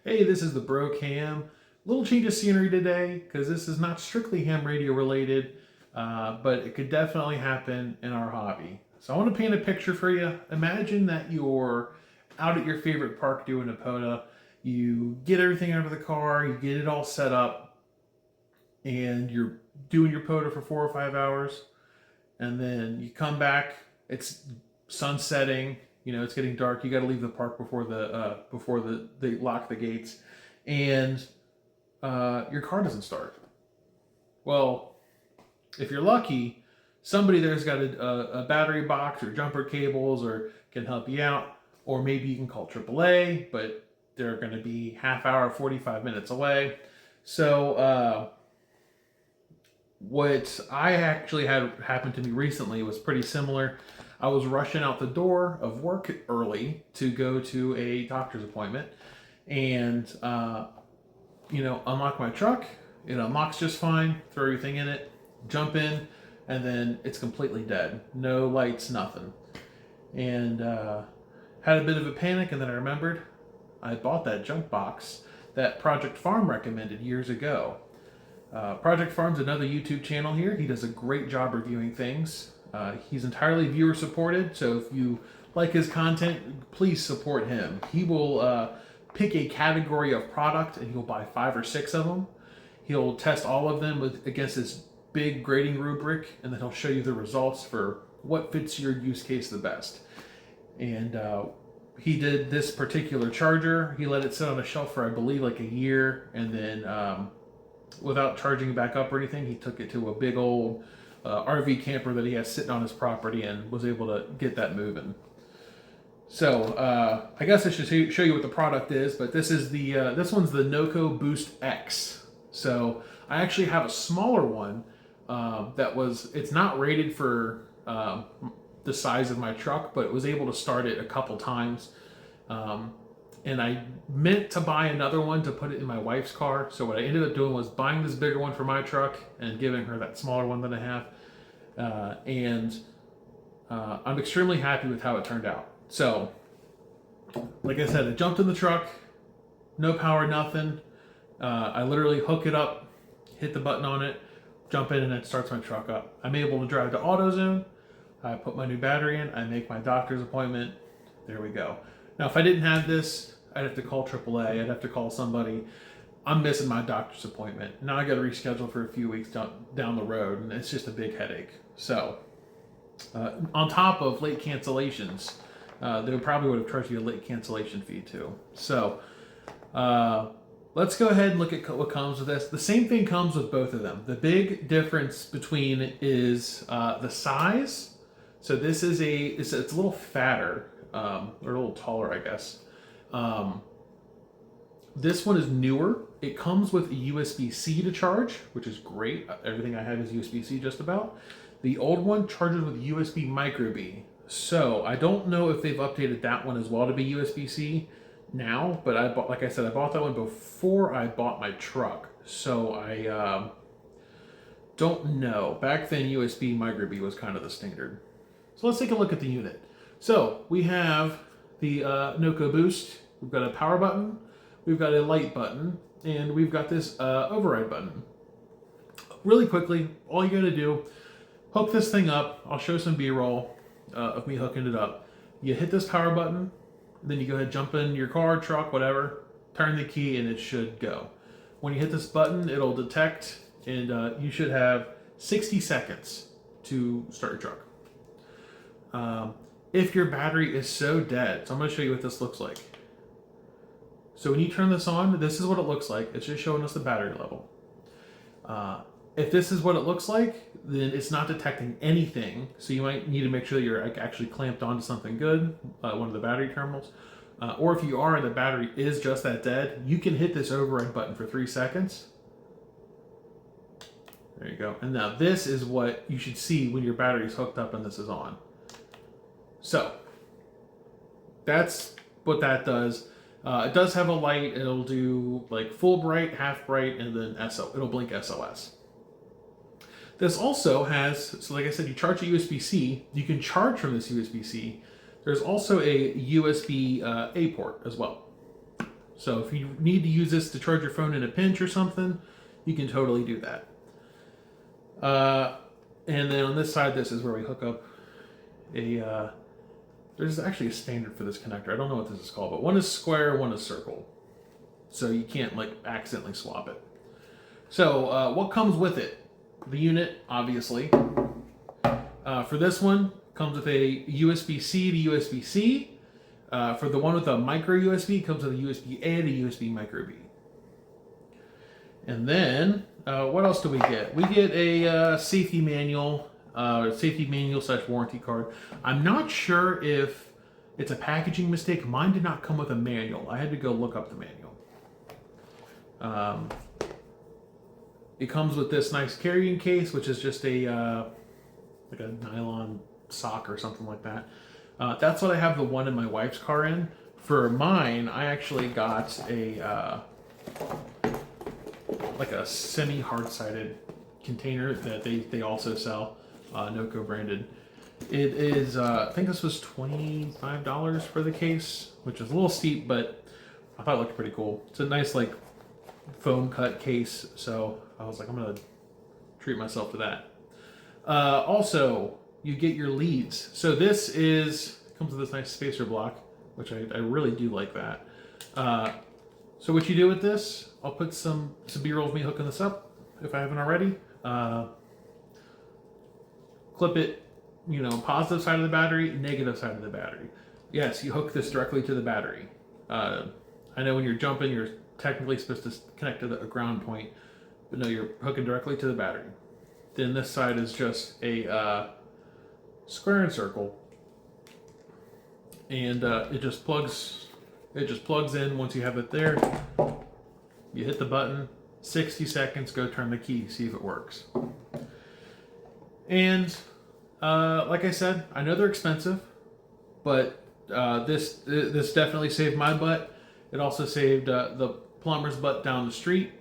Hey, this is the Bro Cam. Little change of scenery today because this is not strictly ham radio related, but it could definitely happen in our hobby. So I want to paint a picture for you. Imagine that you're out at your favorite park doing a POTA. You get everything out of the car, you get it all set up, and you're doing your POTA for 4 or 5 hours, and then you come back. It's sun setting. It's getting dark. You got to leave the park before they lock the gates, and your car doesn't start. Well, if you're lucky, somebody there's got a battery box or jumper cables or can help you out, or maybe you can call AAA, but they're going to be half hour, 45 minutes away. So what I actually had happen to me recently was pretty similar. I was rushing out the door of work early to go to a doctor's appointment, and unlock my truck. It unlocks just fine. Throw everything in it, jump in, and then it's completely dead. No lights, nothing. And had a bit of a panic, and then I remembered I bought that junk box that Project Farm recommended years ago. Project Farm's another YouTube channel here. He does a great job reviewing things. He's entirely viewer supported, so if you like his content, please support him. He will pick a category of product and he'll buy 5 or 6 of them. He'll test all of them against this big grading rubric, and then he'll show you the results for what fits your use case the best. And he did this particular charger. He let it sit on a shelf for, I believe, like a year, and then without charging it back up or anything, he took it to a big old RV camper that he has sitting on his property and was able to get that moving. So I guess I should show you what the product is, but this is this one's the Noco Boost X. So I actually have a smaller one it's not rated for the size of my truck, but it was able to start it a couple times. And I meant to buy another one to put it in my wife's car. So what I ended up doing was buying this bigger one for my truck and giving her that smaller one that I have. I'm extremely happy with how it turned out. So, like I said, I jumped in the truck, no power, nothing. I literally hook it up, hit the button on it, jump in, and it starts my truck up. I'm able to drive to AutoZone. I put my new battery in. I make my doctor's appointment. There we go. Now, if I didn't have this, I'd have to call AAA. I'd have to call somebody. I'm missing my doctor's appointment. Now I got to reschedule for a few weeks down the road, and it's just a big headache. So, on top of late cancellations, they probably would have charged you a late cancellation fee too. So, let's go ahead and look at what comes with this. The same thing comes with both of them. The big difference between is the size. So this is it's a little fatter, or a little taller, I guess. This one is newer. It comes with a USB-C to charge, which is great. Everything I have is USB-C just about. The old one charges with USB micro B. So I don't know if they've updated that one as well to be USB-C now, but like I said, I bought that one before I bought my truck. So I don't know. Back then, USB micro B was kind of the standard. So let's take a look at the unit. So we have the Noco Boost. We've got a power button, we've got a light button, and we've got this override button. Really quickly, all you gotta do, hook this thing up. I'll show some B-roll of me hooking it up. You hit this power button, then you go ahead, jump in your car, truck, whatever, turn the key, and it should go. When you hit this button, it'll detect, and you should have 60 seconds to start your truck. If your battery is so dead, so I'm going to show you what this looks like. So when you turn this on, this is what it looks like. It's just showing us the battery level. If this is what it looks like, then it's not detecting anything. So you might need to make sure that you're actually clamped onto something good, one of the battery terminals. Or if you are and the battery is just that dead, you can hit this override button for 3 seconds. There you go. And now this is what you should see when your battery is hooked up and this is on. So that's what that does. It does have a light. It'll do like full bright, half bright, and then it'll blink SOS. This also has, so like I said, you charge a USB-C. You can charge from this USB-C. There's also a USB A port as well. So if you need to use this to charge your phone in a pinch or something, you can totally do that. And then on this side, this is where we hook up a, there's actually a standard for this connector. I don't know what this is called, but one is square, one is circle. So you can't like accidentally swap it. So what comes with it? The unit, obviously. For this one, comes with a USB-C to USB-C. For the one with a micro USB, it comes with a USB-A and a USB micro B. And then, what else do we get? We get a safety manual / warranty card. I'm not sure if it's a packaging mistake. Mine did not come with a manual. I had to go look up the manual. It comes with this nice carrying case, which is just a like a nylon sock or something like that. That's what I have the one in my wife's car in. For mine, I actually got a like a semi-hard-sided container that they also sell, Noco branded. It is, I think this was $25 for the case, which is a little steep, but I thought it looked pretty cool. It's a nice like foam cut case, so I was like, I'm gonna treat myself to that. Also, you get your leads. So this comes with this nice spacer block, which I really do like that. So what you do with this, I'll put some B-roll of me hooking this up, if I haven't already. Clip it, positive side of the battery, negative side of the battery. Yes, you hook this directly to the battery. I know when you're jumping, you're technically supposed to connect to a ground point, but no, you're hooking directly to the battery. Then this side is just a square and circle, and it just plugs in. Once you have it there, you hit the button, 60 seconds, go turn the key, see if it works. And like I said, I know they're expensive, but this definitely saved my butt. It also saved the plumber's butt down the street.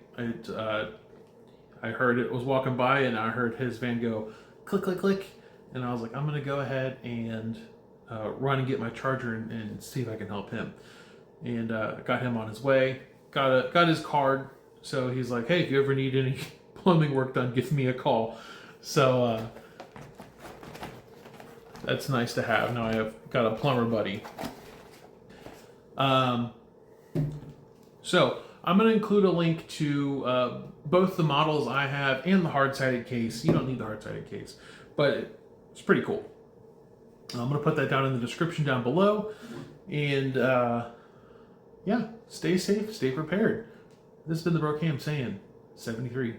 I heard it was walking by, and I heard his van go click, click, click, and I was like, I'm gonna go ahead and run and get my charger and see if I can help him. And got him on his way. Got his card, so he's like, hey, if you ever need any plumbing work done, give me a call. So that's nice to have. Now I have got a plumber buddy. So I'm going to include a link to both the models I have and the hard-sided case. You don't need the hard-sided case, but it's pretty cool. I'm going to put that down in the description down below. And yeah, stay safe, stay prepared. This has been the Brocam saying 73.